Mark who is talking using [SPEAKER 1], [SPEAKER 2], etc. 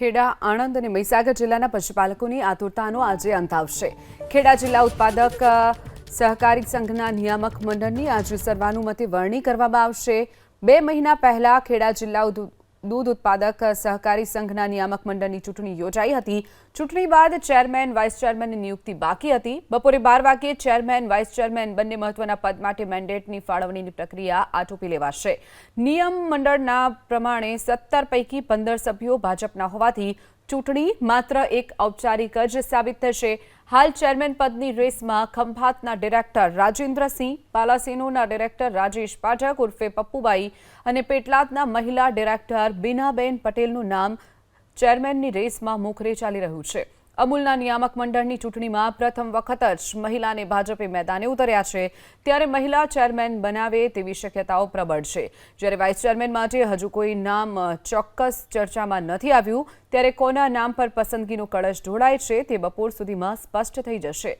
[SPEAKER 1] ખેડા, આણંદ અને મહીસાગર જિલ્લાના પશુપાલકોની આતુરતાનો આજે અંત આવશે. ખેડા જિલ્લા ઉત્પાદક સહકારી સંઘના નિયામક મંડળની આજે સર્વાનુમતે વરણી કરવામાં આવશે. 2 મહિના પહેલા ખેડા જિલ્લા દૂધ ઉત્પાદક સહકારી સંઘના નિયામક મંડળની ચૂંટણી યોજાઈ હતી. ચૂંટણી બાદ ચેરમેન, વાઇસ ચેરમેનની નિયુક્તિ બાકી હતી. બપોરે 12 વાગ્યે ચેરમેન, વાઇસ ચેરમેન બંને મહત્વના પદ માટે મેન્ડેટની ફાળવણીની પ્રક્રિયા આટોપી લેવાશે. નિયમ મંડળના પ્રમાણે 17 પૈકી 15 સભ્યો ભાજપના હોવાથી ચૂંટણી માત્ર એક ઔપચારિક જ સાબિત થશે. હાલ ચેરમેન પદની રેસમાં ખંભાતના ડિરેક્ટર રાજેન્દ્રસિંહ, પાલાસેનોના ડિરેક્ટર રાજેશ પાઠક ઉર્ફે પપ્પુબાઈ અને પેટલાદના મહિલા ડિરેક્ટર બીનાબેન પટેલનું નામ ચેરમેનની રેસમાં મોખરે ચાલી રહ્યું છે. અમૂલના નિયામક મંડળની ચૂંટણીમાં પ્રથમ વખત જ મહિલાને ભાજપે મેદાને ઉતર્યા છે, ત્યારે મહિલા ચેરમેન બનાવે તેવી શક્યતાઓ પ્રબળ છે. જ્યારે વાઇસ ચેરમેન માટે હજુ કોઈ નામ ચોક્કસ ચર્ચામાં નથી આવ્યું, ત્યારે કોના નામ પર પસંદગીનો કળશ ઢોળાય છે તે બપોર સુધીમાં સ્પષ્ટ થઈ જશે.